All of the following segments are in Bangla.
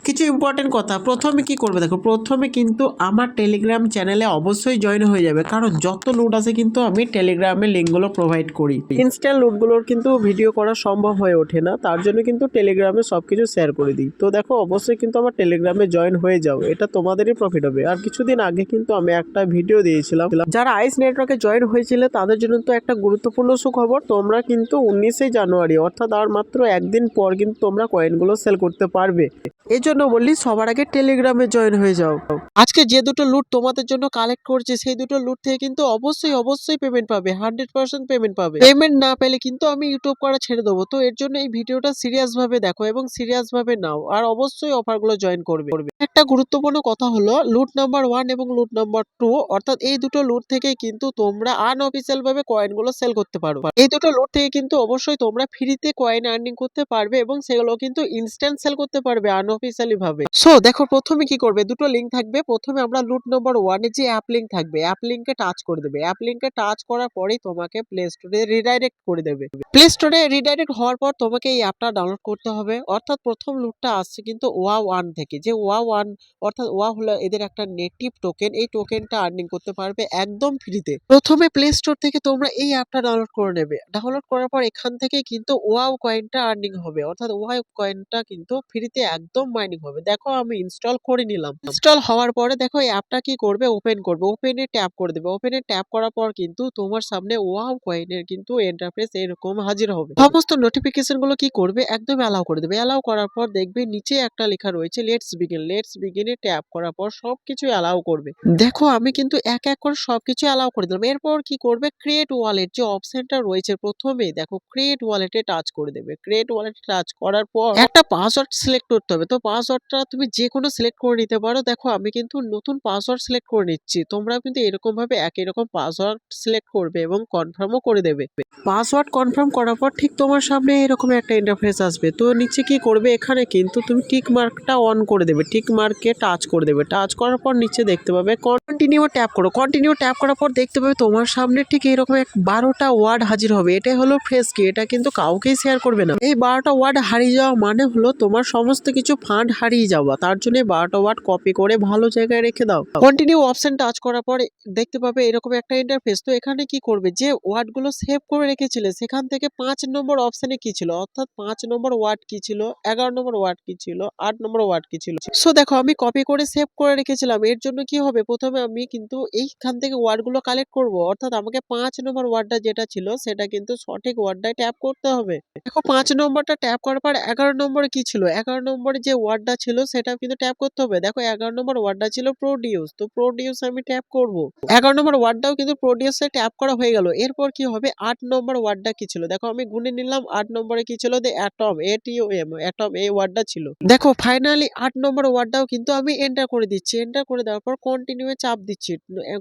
কিছু ইম্পর্টেন্ট কথা, প্রথমে কি করবে দেখো, প্রথমে কিন্তু আমার টেলিগ্রাম চ্যানেলে অবশ্যই জয়েন হয়ে যাবে, কারণ যত লুট আছে কিন্তু আমি টেলিগ্রামে লিঙ্কগুলো প্রোভাইড করি। ইনস্ট্যান্ট লুটগুলোর কিন্তু ভিডিও করা সম্ভব হয়ে ওঠে না, তার জন্য কিন্তু টেলিগ্রামে সবকিছু শেয়ার করে দিই। তো দেখো অবশ্যই কিন্তু আমার টেলিগ্রামে জয়েন হয়ে যাও, এটা তোমাদেরই প্রফিট হবে। আর কিছুদিন আগে কিন্তু আমি একটা ভিডিও দিয়েছিলাম, যারা আইস নেটওয়ার্কে জয়েন হয়েছিল তাদের জন্য তো একটা গুরুত্বপূর্ণ সুখবর, তোমরা কিন্তু 19 জানুয়ারি অর্থাৎ আর মাত্র একদিন পর কিন্তু তোমরা কয়েনগুলো সেল করতে পারবে। এই জন্য বললি সবার আগে টেলিগ্রামে জয়েন হয়ে যাও। আজকে যে দুটো লুট তোমাদের জন্য কালেক্ট করছে সেই দুটো লুট থেকে কিন্তু অবশ্যই পেমেন্ট পাবে, 100% পেমেন্ট পাবে। পেমেন্ট না পেলে কিন্তু আমি ইউটিউব করা ছেড়ে দেবো। তো এর জন্য এই ভিডিওটা সিরিয়াস ভাবে দেখো এবং সিরিয়াস ভাবে নাও, আর অবশ্যই অফারগুলো জয়েন করবে। একটা গুরুত্বপূর্ণ কথা হলো, লুট নাম্বার 1 এবং লুট নাম্বার 2 অর্থাৎ এই দুটো লুট থেকে কিন্তু তোমরা আনঅফিসিয়াল ভাবে কয়েনগুলো সেল করতে পারো। এই দুটো লুট থেকে কিন্তু অবশ্যই তোমরা ফ্রিতে কয়েন আর্নিং করতে পারবে এবং সেগুলো কিন্তু ইনস্ট্যান্ট সেল করতে পারবে আনঅফিসিয়ালি ভাবে। সো দেখো প্রথমে কি করবে, দুটো লিঙ্ক থাকবে। প্রথমে আমরা লুট নাম্বার 1 এর যে অ্যাপ লিঙ্ক থাকবে, অ্যাপ লিঙ্কে টাচ করে দেবে। অ্যাপ লিঙ্কে টাচ করার পরেই তোমাকে প্লে স্টোরে রিডাইরেক্ট করে দেবে। প্লে স্টোরে রিডাইরেক্ট হওয়ার পর তোমাকে এই অ্যাপটা ডাউনলোড করতে হবে। অর্থাৎ প্রথম লুটটা আসছে কিন্তু ওয়া1 থেকে, যে ওয়া1 অর্থাৎ ওয়া হলো এদের একটা নেটিভ টোকেন। এই টোকেনটা আর্নিং করতে পারবে একদম ফ্রিতে। প্রথমে প্লে স্টোর থেকে তোমরা এই অ্যাপটা ডাউনলোড করে নেবে। ডাউনলোড করার পর এখান থেকে কিন্তু ওয়াও কয়েনটা আর্নিং হবে, অর্থাৎ ওয়াও কয়েনটা কিন্তু ফ্রিতে একদম মাইনিং হবে। দেখো আমি ইনস্টল করে নিলাম। ইনস্টল হওয়ার পরে দেখো এই অ্যাপটা কি করবে, ওপেন করবে। ওপেনে ট্যাপ করে দেবে। ওপেনে ট্যাপ করার পর কিন্তু তোমার সামনে ওয়াও কয়েনের কিন্তু ইন্টারফেস এরকম হাজির হবে। সমস্ত নোটিফিকেশন গুলো কি করবে, একদম অ্যালাউ করে দেবে। অ্যালাউ করার পর দেখবে নিচে একটা লেখা রয়েছে লেটস বিগিন। লেটস বিগিনে ট্যাপ করার পর সবকিছু অ্যালাউ করবে। দেখো আমি কিন্তু এক এক করে সবকিছু অ্যালাউ করে দিলাম। এরপর কি করবে, ক্রিয়েট ওয়ালেট যে অপশনটা রয়েছে প্রথমে দেখো ক্রিয়েট ওয়ালেটে টাচ করে দেবে। ক্রিয়েট ওয়ালেটে টাচ করার পর একটা পাসওয়ার্ড সিলেক্ট করতে হবে। তো পাসওয়ার্ডটা তুমি যে কোনো সিলেক্ট করে নিতে পারো। দেখো আমি কিন্তু নতুন পাসওয়ার্ড সিলেক্ট করে নিচ্ছি, তোমরা কিন্তু এরকম ভাবে একই রকম পাসওয়ার্ড সিলেক্ট করবে এবং কনফার্মও করে দেবে। পাসওয়ার্ড কনফার্ম করার পর ঠিক তোমার সামনে এরকম একটা ইন্টারফেস আসবে। তো নিচে কি করবে, এখানে কিন্তু তুমি টিক মার্কটা অন করে দেবে। টিক মার্কে টাচ করে দেবে। টাচ করার পর নিচে দেখতে পাবে কন্টিনিউ ট্যাপ করো। কন্টিনিউ ট্যাপ করার পর দেখতে পাবে তোমার সামনে ঠিক এরকম 12টা ওয়ার্ড হাজির হবে। এটাই হলো ফ্রেশ কি, এটা কিন্তু কাউকেই শেয়ার করবে না। এই 12টা ওয়ার্ড হারিয়ে যাওয়া মানে হলো তোমার সমস্ত কিছু ফান্ড হারিয়ে যাওয়া। তার জন্য 12টা ওয়ার্ড কপি করে ভালো জায়গায় রেখে দাও। কন্টিনিউ অপশন টাচ করার পর দেখতে পাবে এরকম একটা ইন্টারফেস। তো এখানে কি করবে, যে ওয়ার্ড গুলো সেভ করে রেখেছিলে সেখান থেকে 5 নম্বর অপশনে কি ছিল, অর্থাৎ 5 নম্বর ওয়ার্ড কি ছিল, 11 নম্বর ওয়ার্ড কি ছিল, 8 নম্বর ওয়ার্ড কি ছিল। সো দেখো আমি কপি করে সেভ করে রেখেছিলাম। এর জন্য কি হবে, প্রথমে আমি কিন্তু এইখান থেকে ওয়ার্ড গুলো কালেক্ট করব। অর্থাৎ আমাকে 5 নম্বর ওয়ার্ডটা যেটা ছিল সেটা কিন্তু সঠিক ওয়ার্ডটাই ট্যাপ করতে হবে। দেখো 5 নম্বরটা ট্যাপ করার পর 11 নম্বরে কি ছিল, 11 নম্বরে যে ওয়ার্ডটা ছিল সেটা কিন্তু ট্যাপ করতে হবে। দেখো 11 নম্বর ওয়ার্ডটা ছিল প্রোডিউস। তো প্রোডিউস আমি ট্যাপ করব। 11 নম্বর ওয়ার্ডটাও কিন্তু প্রোডিউসে ট্যাপ করা হয়ে গেল। এরপর কি হবে, 8 নম্বর ওয়ার্ডটা কি ছিল, দেখো আমি গুনে নিলাম। 8 নম্বরে কি ছিল, দ্য অ্যাটম, ATOM, অ্যাটম এই ওয়ার্ডটা ছিল। দেখো ফাইনালি 8 নম্বর ওয়ার্ডটাও কিন্তু আমি এন্টার করে দিচ্ছি। এন্টার করে দেওয়ার পর কন্টিনিউ এ চাপ দিচ্ছি।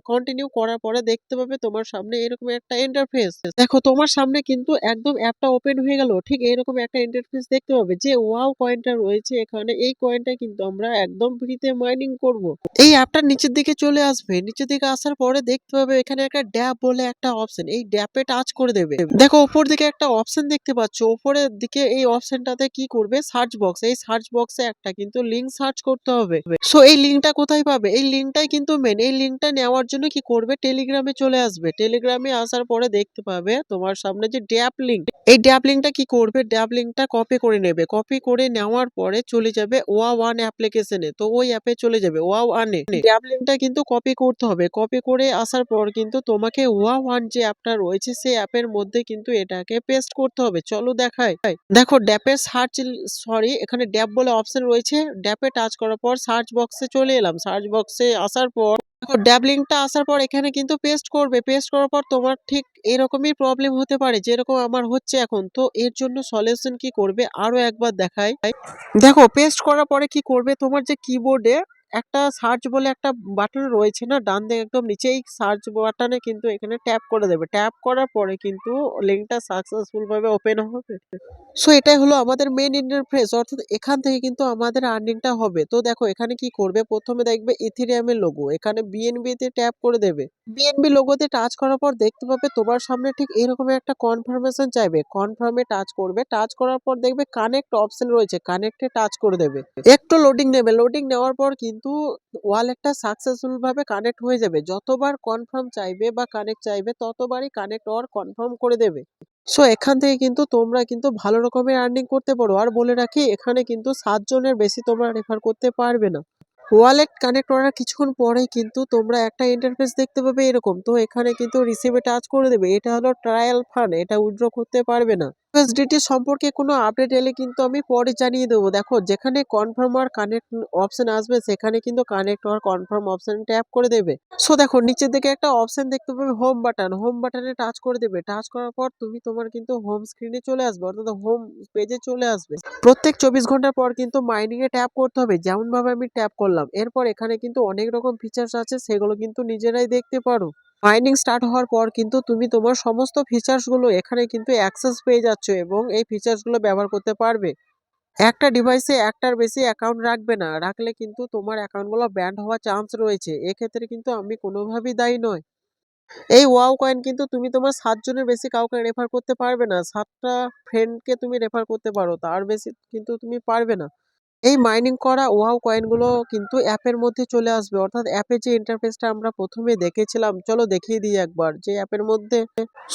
কন্টিনিউ করার পরে দেখতে পাবে তোমার সামনে এরকম একটা ইন্টারফেস। দেখো তোমার সামনে কিন্তু একদম অ্যাপটা ওপেন হয়ে গেল। ঠিক এরকম একটা ইন্টারফেস দেখতে পাবে। যে ওয়াও কয়েনটা রয়েছে এখানে, এই কয়েনটা কিন্তু আমরা একদম ফ্রিতে মাইনিং করব। এই অ্যাপটা নিচের দিকে চলে আসবে। নিচের দিকে আসার পরে দেখতে পাবে এখানে একটা ড্যাপ বলে একটা অপশন, এই ড্যাপে টাচ করে দেবে। দেখো উপর দিকে একটা অপশন দেখতে পাচ্ছ, উপরের দিকে এই অপশনটাতে কি করবে, সার্চ বক্স, এই সার্চ বক্সে একটা কিন্তু লিংক সার্চ করতে হবে। সো এই লিংকটা কোথায় পাবে, এই লিংকটাই কিন্তু মেন। এই লিংকটা নেওয়ার জন্য কি করবে, টেলিগ্রামে চলে আসবে। টেলিগ্রামে আসার পরে দেখতে পাবে তোমার সামনে যে ড্যাপ লিংক, এই ড্যাপ লিংকটা কি করবে, ড্যাপ লিংকটা কপি করে নেবে। কপি করে নেওয়ার পরে চলে যাবে ওয়া1 অ্যাপ্লিকেশনে। তো ওই অ্যাপে চলে যাবে ওয়া1 এ। ড্যাপ লিংকটা কিন্তু কপি করতে হবে। কপি করে আসার পর কিন্তু তোমাকে ওয়া1 যে অ্যাপটা রয়েছে সেই অ্যাপের মধ্যে কিন্তু এটাকে পেস্ট করতে হবে। চলো দেখাই। দেখো ড্যাপের এখানে ড্যাপ বলে অপশন রয়েছে। ড্যাপে টাচ করার পর সার্চ বক্সে চলে এলাম। সার্চ বক্সে আসার পর দেখো ড্যাব লিংকটা আসার পর এখানে কিন্তু পেস্ট করবে। পেস্ট করার পর তোমার ঠিক এরকমই প্রবলেম হতে পারে যেরকম আমার হচ্ছে এখন। তো এর জন্য সলিউশন কি করবে, আরো একবার দেখাই। দেখো পেস্ট করার পরে কি করবে, তোমার যে কিবোর্ডে একটা সার্চ বলে একটা বাটন রয়েছে না ডান দিকে একদম নিচে, এই সার্চ বাটনে কিন্তু এখানে ট্যাপ করে দেবে। ট্যাপ করার পরে কিন্তু লিঙ্কটা সাকসেসফুল ভাবে ওপেন হবে। সো এটাই হলো আমাদের মেইন ইন্টারফেস, অর্থাৎ এখান থেকে কিন্তু আমাদের আর্নিংটা হবে। তো দেখো এখানে কি করবে, প্রথমে দেখবে ইথেরিয়াম এর লোগো, এখানে বিএনবি তে ট্যাপ করে দেবে। বিএনবি লোগোতে টাচ করার পর দেখতে পাবে তোমার সামনে ঠিক এরকম একটা কনফার্মেশন চাইবে, কনফার্মে টাচ করবে। টাচ করার পর দেখবে কানেক্ট অপশন রয়েছে, কানেক্টে টাচ করে দেবে। একটু লোডিং নেবে, লোডিং নেওয়ার পর কিন্তু ওয়ালেটটা সাকসেসফুল ভাবে কানেক্ট হয়ে যাবে। যতবার কনফার্ম চাইবে বা কানেক্ট চাইবে ততবারই কানেক্ট অর কনফার্ম করে দেবে। সো এখান থেকে কিন্তু তোমরা কিন্তু ভালো রকমের আর্নিং করতে পারো। আর বলে রাখি এখানে কিন্তু 7 জনের বেশি তোমরা রেফার করতে পারবে না। ওয়ালেট কানেক্ট করার কিছুক্ষণ পরেই কিন্তু তোমরা একটা ইন্টারফেস দেখতে পাবে এরকম। তো এখানে কিন্তু রিসিভে টাচ করে দেবে। এটা হলো ট্রায়াল ফান্ড, এটা উইথড্র করতে পারবে না। ইউএসডিটি সম্পর্কে কোনো আপডেট এলে কিন্তু আমি পরে জানিয়ে দেবো। দেখো যেখানে কনফার্ম আর কানেক্ট অপশন আসবে সেখানে কিন্তু কানেক্ট আর কনফার্ম অপশন ট্যাপ করে দেবে। সো দেখো নিচের দিকে একটা অপশন দেখতে পাবে হোম বাটন, হোম বাটনে টাচ করে দেবে। টাচ করার পর তুমি তোমার কিন্তু হোম স্ক্রিনে চলে আসবে, অর্থাৎ হোম পেজে চলে আসবে। প্রত্যেক 24 ঘন্টার পর কিন্তু মাইনিং এ ট্যাপ করতে হবে, যেমন ভাবে আমি ট্যাপ করলাম। এরপর এখানে কিন্তু অনেক রকম ফিচার্স আছে, সেগুলো কিন্তু নিজেরাই দেখতে পারো। মাইনিং স্টার্ট হওয়ার পর কিন্তু তুমি তোমার সমস্ত ফিচার্স গুলো এখানে কিন্তু অ্যাক্সেস পেয়ে যাচ্ছ এবং এই ফিচার্স গুলো ব্যবহার করতে পারবে। একটা ডিভাইসে একটার বেশি অ্যাকাউন্ট রাখবে না, রাখলে কিন্তু তোমার অ্যাকাউন্টগুলো ব্যান্ড হওয়ার চান্স রয়েছে। এক্ষেত্রে কিন্তু আমি কোনোভাবেই দায়ী নয়। এই ওয়াও কয়েন কিন্তু তুমি তোমার 7 জনের বেশি কাউকে রেফার করতে পারবে না। 7টা ফ্রেন্ডকে তুমি রেফার করতে পারো, তার বেশি কিন্তু তুমি পারবে না। এই মাইনিং করা ওয়াও কয়েনগুলো কিন্তু অ্যাপের মধ্যে চলে আসবে, অর্থাৎ অ্যাপে যে ইন্টারফেসটা আমরা প্রথমে দেখেছিলাম, চলো দেখিয়ে দিই একবার যে অ্যাপের মধ্যে।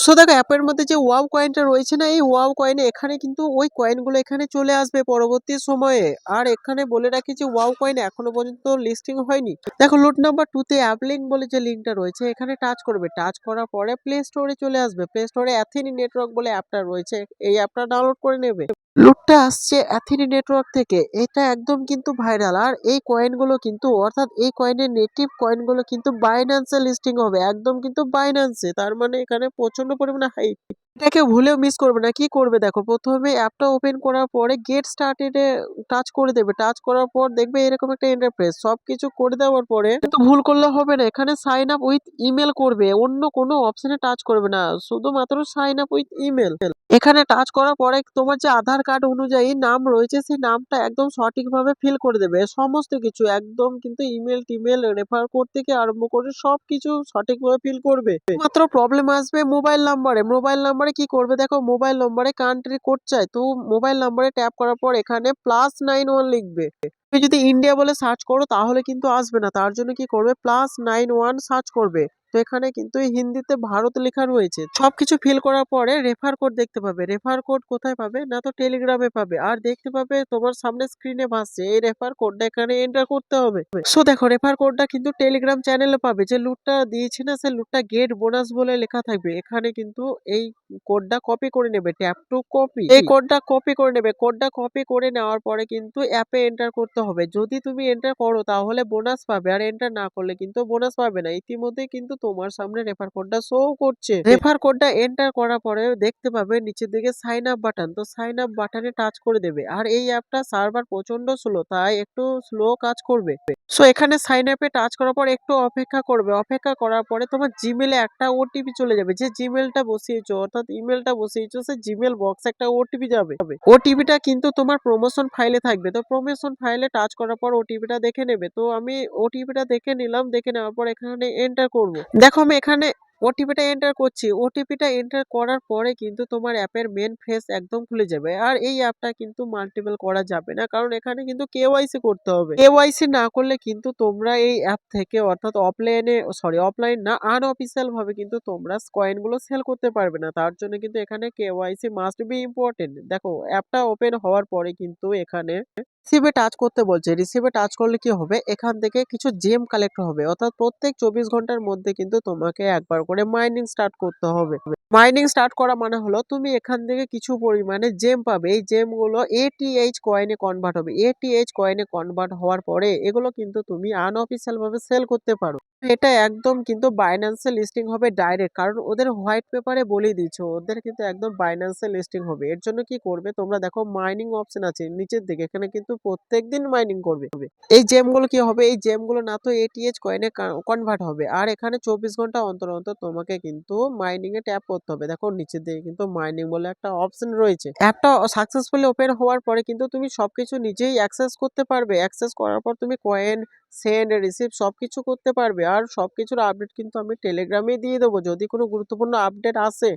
সো দেখো অ্যাপের মধ্যে যে ওয়াও কয়েনটা রয়েছে না, এই ওয়াও কয়েনে এখানে কিন্তু ওই কয়েনগুলো এখানে চলে আসবে পরবর্তী সময়ে। আর এখানে বলে রাখি যে ওয়াও কয়েন এখনো পর্যন্ত লিস্টিং হয়নি। দেখো লুট নাম্বার 2 তে অ্যাপ লিঙ্ক বলে যে লিঙ্কটা রয়েছে এখানে টাচ করবে। টাচ করার পরে প্লে স্টোরে চলে আসবে। প্লে স্টোরে অ্যাথিনি নেটওয়ার্ক বলে অ্যাপটা রয়েছে, এই অ্যাপটা ডাউনলোড করে নেবে। লুটটা আসছে অ্যাথিনি নেটওয়ার্ক থেকে, এটা একদম কিন্তু ভাইরাল। আর এই কয়েনগুলো কিন্তু, অর্থাৎ এই কয়েনের নেটিভ কয়েনগুলো কিন্তু বাইন্যান্সে লিস্টিং হবে, একদম কিন্তু বাইন্যান্সে। তার মানে এখানে প্রচন্ড পরিমাণে হাইপ। এটাকে ভুলেও মিস করবে না। কি করবে দেখো, প্রথমে অ্যাপটা ওপেন করার পরে গেট স্টার্টেড এ টাচ করে দেবে। টাচ করার পর দেখবে এরকম একটা ইন্টারফেস। সবকিছু করে দেওয়ার পরে কিন্তু ভুল করলে হবে না, এখানে সাইন আপ উইথ ইমেল করবে, অন্য কোনো অপশনে টাচ করবে না, শুধুমাত্র সাইন আপ উইথ ইমেল। এখানে টাচ করার পরে তোমার যে আধার কার্ড অনুযায়ী নাম রয়েছে সেই নামটা একদম সঠিকভাবে ফিল করে দেবে। সমস্ত কিছু একদম কিন্তু ইমেল টিমেল রেফার কোড থেকে আরম্ভ করে সবকিছু সঠিকভাবে ফিল করবে। মাত্র প্রবলেম আসবে মোবাইল নাম্বারে। মোবাইল নাম্বারে কি করবে দেখো, মোবাইল নাম্বারে কান্ট্রি কোড চাই। তো মোবাইল নাম্বারে ট্যাপ করার পর এখানে +91 লিখবে। তুমি যদি ইন্ডিয়া বলে সার্চ করো তাহলে কিন্তু আসবে না, তার জন্য কি করবে +91 সার্চ করবে। তো এখানে কিন্তু হিন্দিতে ভারত লেখা রয়েছে। সবকিছু ফিল করার পরে রেফার কোড দেখতে পাবে। রেফার কোড কোথায় পাবে না, তো টেলিগ্রামে পাবে। আর দেখতে পাবে তোমার সামনে স্ক্রিনে ভাসছে এই রেফার কোডটা এখানে এন্টার করতে হবে। সো দেখো রেফার কোডটা কিন্তু টেলিগ্রাম চ্যানেলে পাবে। যে লুটটা দিয়েছি না, সে লুটটা গেট বোনাস বলে লেখা থাকবে। এখানে কিন্তু এই কোডটা কপি করে নেবে, ট্যাপ টু কপি। এই কোডটা কপি করে নেবে। কোডটা কপি করে নেওয়ার পরে কিন্তু অ্যাপে এন্টার করতে হবে। যদি তুমি এন্টার করো তাহলে বোনাস পাবে, আর এন্টার না করলে কিন্তু বোনাস পাবে না। ইতিমধ্যে কিন্তু তোমার সামনে রেফার কোডটা শো করছে। রেফার কোডটা এন্টার করার পরে দেখতে পাবে নিচের দিকে সাইন আপ বাটন, তো সাইন আপ বাটনে টাচ করে দেবে। আর এই অ্যাপটা সার্ভার প্রচন্ড স্লো, তাই একটু স্লো কাজ করবে। সো এখানে সাইন আপে টাচ করার পর একটু অপেক্ষা করবে। অপেক্ষা করার পরে তোমার জিমেলে একটা ওটিপি চলে যাবে। যে জিমেলটা বসিয়েছো, অর্থাৎ ইমেলটা বসিয়েছো, সে জিমেল বক্সে একটা ওটিপি যাবে। ওটিপিটা কিন্তু তোমার প্রমোশন ফাইলে থাকবে। তো প্রমোশন ফাইলে টাচ করার পর ওটিপিটা দেখে নেবে। তো আমি ওটিপিটা দেখে নিলাম। দেখে নেওয়ার পর এখানে এন্টার করব। দেখো আমি এখানে ওটিপিটা এন্টার করছি। ওটিপিটা এন্টার করার পরে কিন্তু তোমার অ্যাপের মেন ফেস একদম খুলে যাবে। আর এই অ্যাপটা কিন্তু মাল্টিপল করা যাবে না, কারণ এখানে কিন্তু কেওয়াইসি করতে হবে। কেওয়াইসি না করলে কিন্তু তোমরা এই অ্যাপ থেকে, অর্থাৎ অফলাইন না, আনঅফিসিয়াল ভাবে কিন্তু তোমরা কয়েন গুলো সেল করতে পারবে না। তার জন্য কিন্তু এখানে কেওয়াইসি মাস্ট বি ইম্পর্টেন্ট। দেখো অ্যাপটা ওপেন হওয়ার পরে কিন্তু এখানে রিসিভে টাচ করতে বলছে। রিসিভে টাচ করলে কি হবে, এখান থেকে কিছু জেম কালেক্ট হবে, অর্থাৎ প্রত্যেক 24 ঘন্টার মধ্যে কিন্তু তোমাকে একবার করে মাইনিং স্টার্ট করতে হবে। মাইনিং স্টার্ট করা মানে হলো তুমি এখান থেকে কিছু পরিমাণে জেম পাবে। এই জেম গুলো এটিএইচ কয়েনে কনভার্ট হবে। এটিএইচ কয়েনে কনভার্ট হওয়ার পরে এগুলো কিন্তু তুমি আনঅফিসিয়াল ভাবে সেল করতে পারো। এটা একদম কিন্তু বাইন্যান্সে লিস্টিং হবে ডাইরেক্ট। কারণ ওদের হোয়াইট পেপারে বলেই দিয়েছে ওদের কিন্তু একদম বাইন্যান্সে লিস্টিং হবে। এর জন্য কি করবে তোমরা দেখো মাইনিং অপশন আছে নিচের দিকে। এখানে কিন্তু প্রত্যেকদিন মাইনিং করবে। এই জেমগুলো কি হবে এই জেমগুলো না তো এটিএইচ কয়েনে কনভার্ট হবে। আর এখানে ২৪ ঘন্টা অন্তর, অন্তর তোমাকে কিন্তু মাইনিং এ ট্যাপ করতে হবে। দেখো নিচের দিকে কিন্তু মাইনিং বলে একটা অপশন রয়েছে। অ্যাপটা সাকসেসফুলি ওপেন হওয়ার পরে কিন্তু তুমি সবকিছু নিজেই অ্যাক্সেস করতে পারবে। অ্যাক্সেস করার পর তুমি কয়েন সেন্ড, রিসিভ সবকিছু করতে পারবে। আর সবকিছুর আপডেট কিন্তু আমি টেলিগ্রামেই দিয়ে দেবো যদি কোনো গুরুত্বপূর্ণ আপডেট আসে।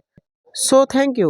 So thank you.